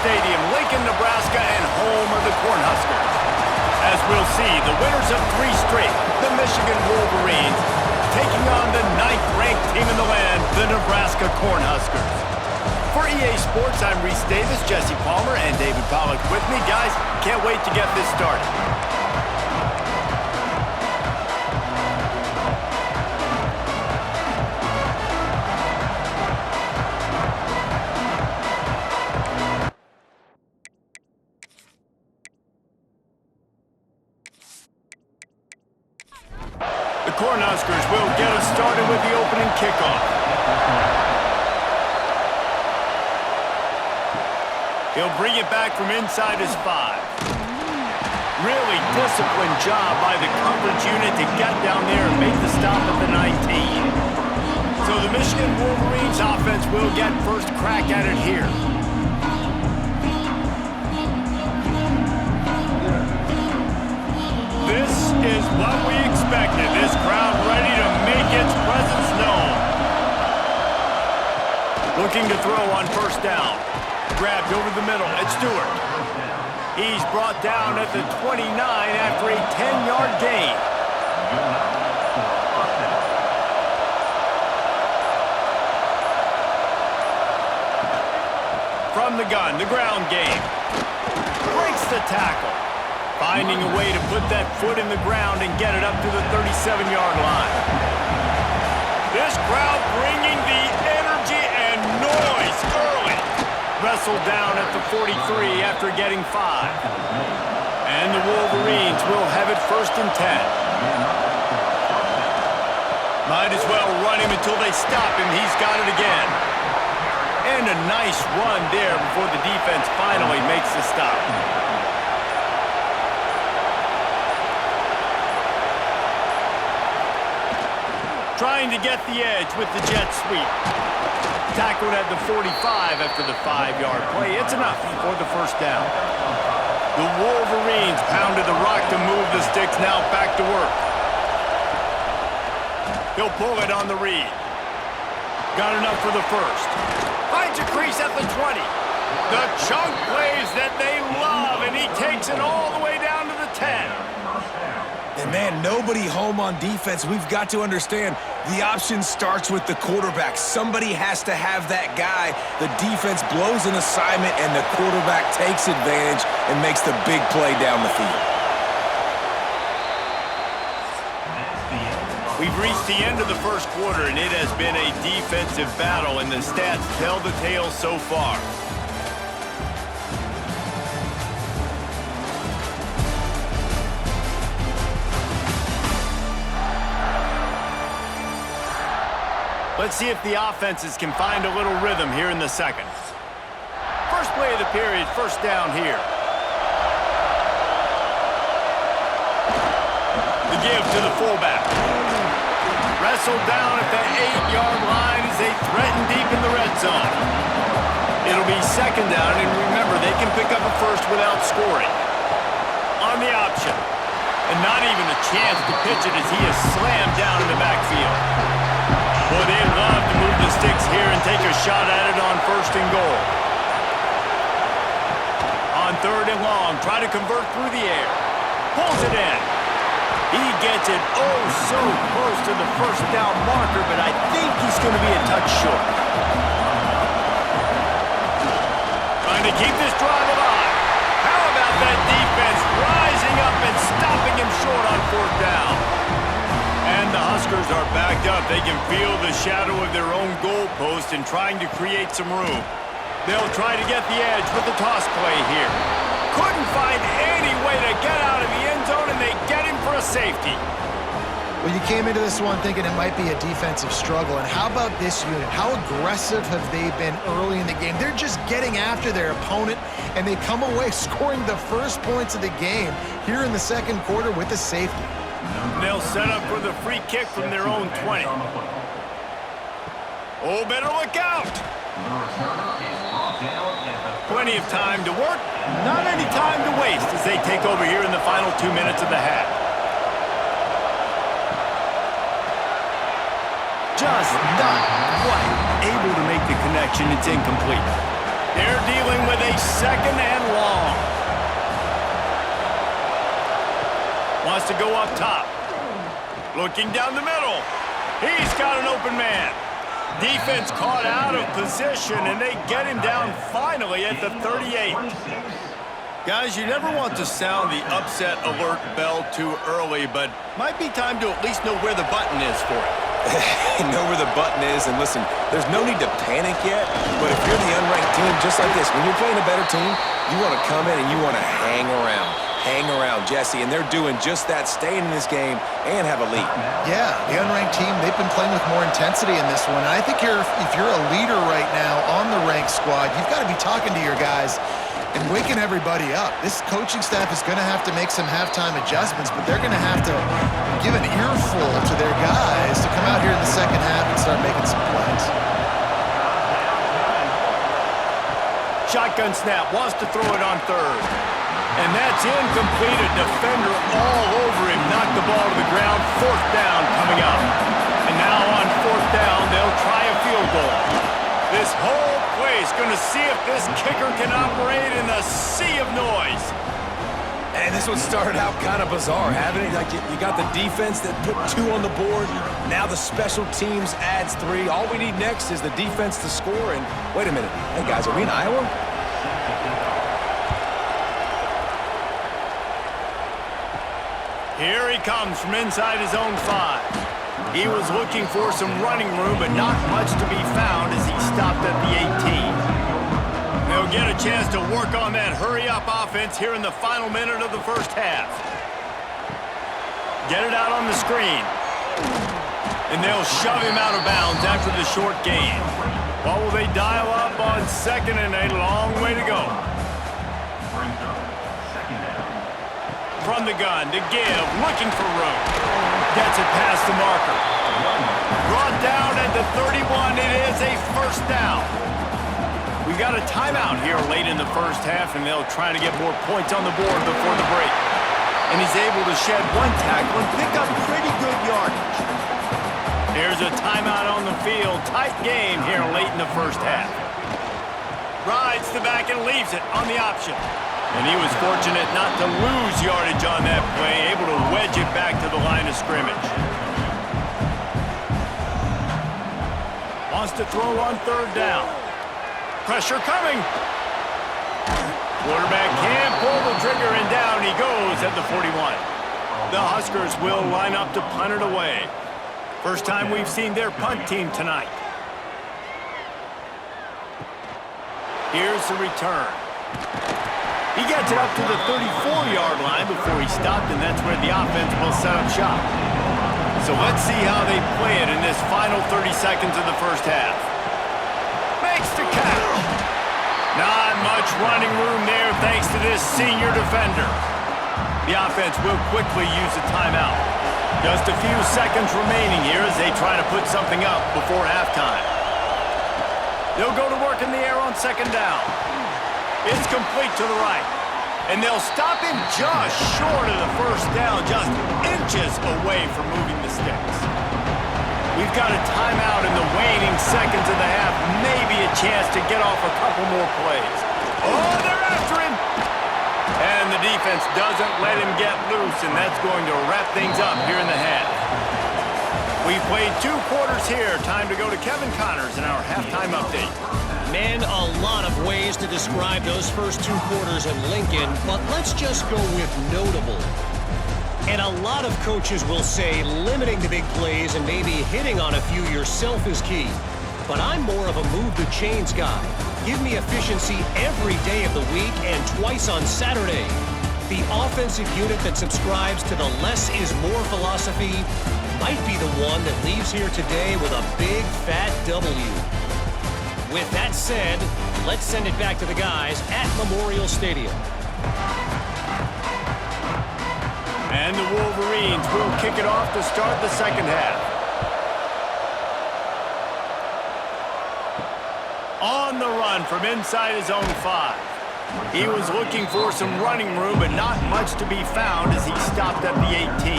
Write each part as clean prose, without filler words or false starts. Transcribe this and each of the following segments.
Stadium, Lincoln, Nebraska, and home of the Cornhuskers. As we'll see, the winners of 3 straight, the Michigan Wolverines, taking on the 9th-ranked team in the land, the Nebraska Cornhuskers. For EA Sports, I'm Reese Davis, Jesse Palmer, and David Pollack with me. Guys, can't wait to get this started. The Cornhuskers will get us started with the opening kickoff. He'll bring it back from inside his 5. Really disciplined job by the coverage unit to get down there and make the stop at the 19. So the Michigan Wolverines offense will get first crack at it here. This is what we expected. This crowd ready to make its presence known. Looking to throw on first down. Grabbed over the middle. It's Stewart. He's brought down at the 29 after a 10-yard gain. From the gun, the ground game. Breaks the tackle. Finding a way to put that foot in the ground and get it up to the 37-yard line. This crowd bringing the energy and noise early. Wrestled down at the 43 after getting 5. And the Wolverines will have it first and 10. Might as well run him until they stop him. He's got it again. And a nice run there before the defense finally makes the stop. Trying to get the edge with the jet sweep. Tackled at the 45 after the 5-yard play. It's enough for the first down. The Wolverines pounded the rock to move the sticks. Now back to work. He'll pull it on the read. Got enough for the first. Finds a crease at the 20. The chunk plays that they love, and he takes it all the way down to the 10. And man, nobody home on defense. We've got to understand the option starts with the quarterback. Somebody has to have that guy. The defense blows an assignment, and the quarterback takes advantage and makes the big play down the field. We've reached the end of the first quarter, and it has been a defensive battle, and the stats tell the tale so far. Let's see if the offenses can find a little rhythm here in the second. First play of the period, first down here. The give to the fullback. Wrestled down at the 8-yard line as they threaten deep in the red zone. It'll be second down, and remember, they can pick up a first without scoring. On the option. And not even a chance to pitch it as he is slammed down in the backfield. Boy, they love to move the sticks here and take a shot at it on first and goal. On third and long, try to convert through the air. Pulls it in. He gets it oh so close to the first down marker, but I think he's going to be a touch short. Trying to keep this drive alive. How about that defense rising up and stopping him short on fourth down? And the Huskers are backed up. They can feel the shadow of their own goalpost and trying to create some room. They'll try to get the edge with the toss play here. Couldn't find any way to get out of the end zone, and they get him for a safety. Well, you came into this one thinking it might be a defensive struggle, and how about this unit? How aggressive have they been early in the game? They're just getting after their opponent, and they come away scoring the first points of the game here in the second quarter with a safety. They'll set up for the free kick from their own 20. Oh, better look out! Plenty of time to work, not any time to waste as they take over here in the final 2 minutes of the half. Just not quite able to make the connection. It's incomplete. They're dealing with a second and long. Wants to go up top. Looking down the middle. He's got an open man. Defense caught out of position, and they get him down finally at the 38. Guys, you never want to sound the upset alert bell too early, but might be time to at least know where the button is for it. Know where the button is, and listen, there's no need to panic yet, but if you're the unranked team, just like this, when you're playing a better team, you want to come in and you want to hang around. Hang around, Jesse, and they're doing just that, staying in this game and have a lead. Yeah, the unranked team, they've been playing with more intensity in this one. And I think if you're a leader right now on the ranked squad, you've got to be talking to your guys and waking everybody up. This coaching staff is going to have to make some halftime adjustments, but they're going to have to give an earful to their guys to come out here in the second half and start making some plays. Shotgun snap, wants to throw it on third. And that's incomplete. A defender all over him. Knocked the ball to the ground. Fourth down coming up. And now on fourth down, they'll try a field goal. This whole place going to see if this kicker can operate in a sea of noise. And this one started out kind of bizarre, haven't it? Like you got the defense that put 2 on the board. Now the special teams adds 3. All we need next is the defense to score. And wait a minute. Hey, guys, are we in Iowa? Here he comes from inside his own 5. He was looking for some running room, but not much to be found as he stopped at the 18. They'll get a chance to work on that hurry-up offense here in the final minute of the first half. Get it out on the screen. And they'll shove him out of bounds after the short gain. What will they dial up on second and a long way to go? From the gun to give, looking for room. Gets it past the marker. Brought down at the 31, it is a first down. We've got a timeout here late in the first half, and they'll try to get more points on the board before the break. And he's able to shed 1 tackle and pick up pretty good yardage. Here's a timeout on the field. Tight game here late in the first half. Rides the back and leaves it on the option. And he was fortunate not to lose yardage on that play, able to wedge it back to the line of scrimmage. Wants to throw on third down. Pressure coming. Quarterback can't pull the trigger, and down he goes at the 41. The Huskers will line up to punt it away. First time we've seen their punt team tonight. Here's the return. He gets it up to the 34-yard line before he stopped, and that's where the offense will set up shop. So let's see how they play it in this final 30 seconds of the first half. Makes the catch. Not much running room there thanks to this senior defender. The offense will quickly use a timeout. Just a few seconds remaining here as they try to put something up before halftime. They'll go to work in the air on second down. It's complete to the right. And they'll stop him just short of the first down, just inches away from moving the sticks. We've got a timeout in the waning seconds of the half. Maybe a chance to get off a couple more plays. Oh, they're after him! And the defense doesn't let him get loose, and that's going to wrap things up here in the half. We've played 2 quarters here. Time to go to Kevin Connors in our halftime update. Man, a lot of ways to describe those first 2 quarters in Lincoln, but let's just go with notable. And a lot of coaches will say limiting the big plays and maybe hitting on a few yourself is key. But I'm more of a move the chains guy. Give me efficiency every day of the week and twice on Saturday. The offensive unit that subscribes to the less is more philosophy might be the one that leaves here today with a big fat W. With that said, let's send it back to the guys at Memorial Stadium. And the Wolverines will kick it off to start the second half. On the run from inside his own 5. He was looking for some running room, but not much to be found as he stopped at the 18.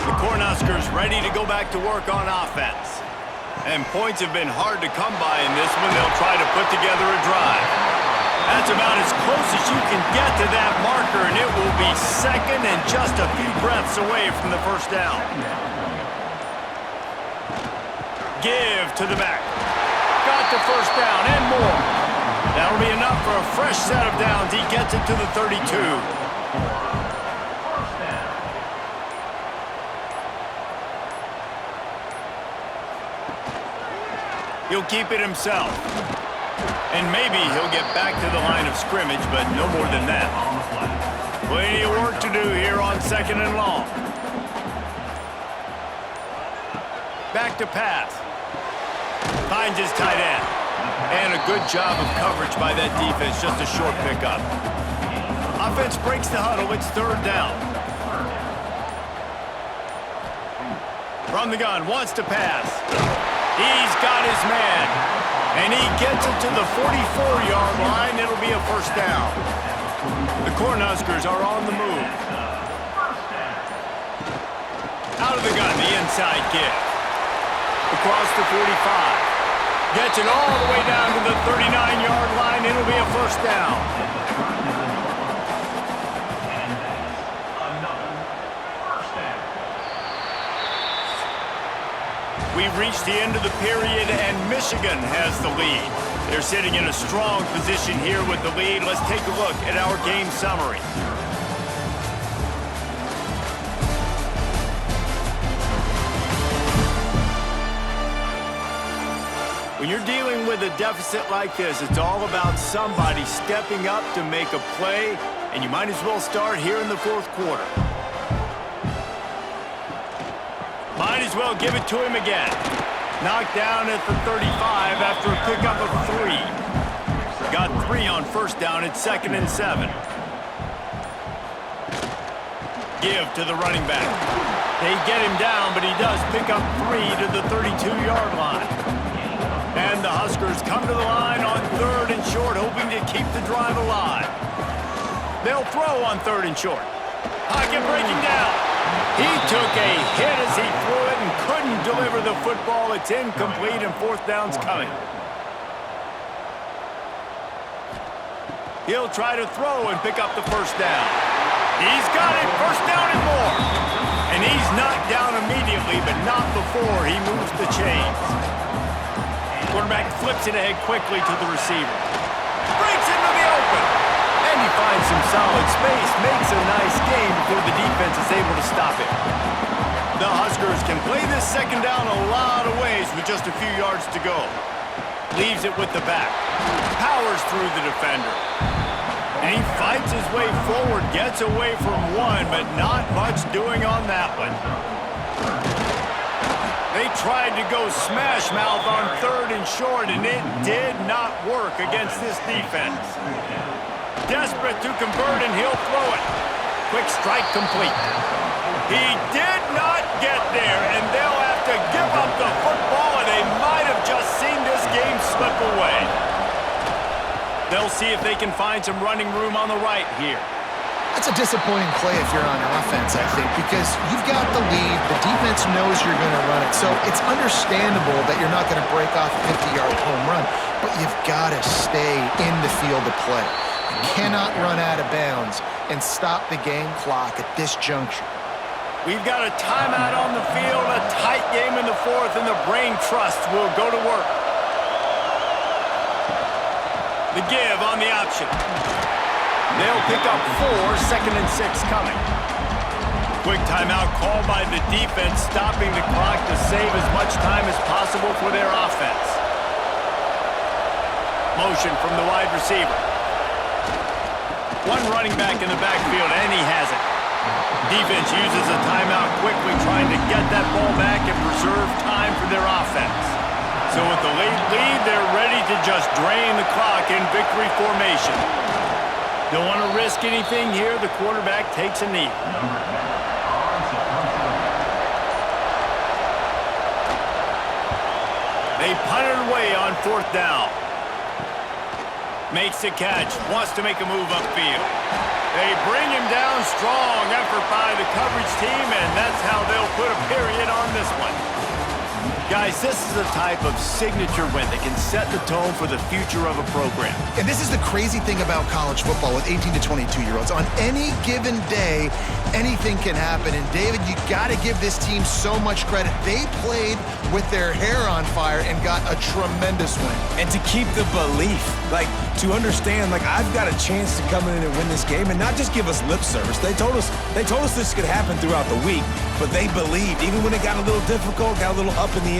The Cornhuskers ready to go back to work on offense. And points have been hard to come by in this one. They'll try to put together a drive. That's about as close as you can get to that marker, and it will be second and just a few breaths away from the first down. Give to the back. Got the first down and more. That'll be enough for a fresh set of downs. He gets it to the 32. He'll keep it himself. And maybe he'll get back to the line of scrimmage, but no more than that. Plenty of work to do here on 2nd and long. Back to pass. Finds his tight end. And a good job of coverage by that defense, just a short pickup. Offense breaks the huddle, it's 3rd down. From the gun, wants to pass. He's got his man. And he gets it to the 44-yard line. It'll be a first down. The Cornhuskers are on the move. Out of the gun, the inside kick. Across the 45. Gets it all the way down to the 39-yard line. It'll be a first down. We've reached the end of the period, and Michigan has the lead. They're sitting in a strong position here with the lead. Let's take a look at our game summary. When you're dealing with a deficit like this, it's all about somebody stepping up to make a play, and you might as well start here in the 4th quarter. Might as well give it to him again. Knocked down at the 35 after a pickup of 3. Got 3 on first down at 2nd and 7. Give to the running back. They get him down, but he does pick up 3 to the 32-yard line. And the Huskers come to the line on 3rd and short, hoping to keep the drive alive. They'll throw on 3rd and short. Pocket breaking down. He took a hit as he threw it and couldn't deliver the football. It's incomplete, and 4th down's coming. He'll try to throw and pick up the first down. He's got it, first down and more. And he's knocked down immediately, but not before he moves the chains. Quarterback flips it ahead quickly to the receiver. Breaks into the open. And he finds some solid space, makes a nice game before the defense is able to stop it. The Huskers can play this 2nd down a lot of ways with just a few yards to go. Leaves it with the back. Powers through the defender. And he fights his way forward, gets away from one, but not much doing on that one. They tried to go smash mouth on 3rd and short, and it did not work against this defense. Desperate to convert, and he'll throw it. Quick strike complete. He did not get there, and they'll have to give up the football, and they might have just seen this game slip away. They'll see if they can find some running room on the right here. That's a disappointing play if you're on offense, I think, because you've got the lead. The defense knows you're going to run it, so it's understandable that you're not going to break off a 50-yard home run, but you've got to stay in the field of play. You cannot run out of bounds and stop the game clock at this juncture. We've got a timeout on the field, a tight game in the 4th, and the brain trust will go to work. The give on the option. They'll pick up 4, 2nd and 6 coming. Quick timeout called by the defense, stopping the clock to save as much time as possible for their offense. Motion from the wide receiver. One running back in the backfield, and he has it. Defense uses a timeout quickly, trying to get that ball back and preserve time for their offense. So with the late lead, they're ready to just drain the clock in victory formation. Don't want to risk anything here. The quarterback takes a knee. They punt it away on 4th down. Makes the catch, wants to make a move upfield. They bring him down, strong effort by the coverage team, and that's how they'll put a period on this one. Guys, this is the type of signature win that can set the tone for the future of a program. And this is the crazy thing about college football with 18 to 22-year-olds. On any given day, anything can happen. And David, you got to give this team so much credit. They played with their hair on fire and got a tremendous win. And to keep the belief, like to understand, like I've got a chance to come in and win this game and not just give us lip service. They told us this could happen throughout the week, but they believed even when it got a little difficult, got a little up in the air.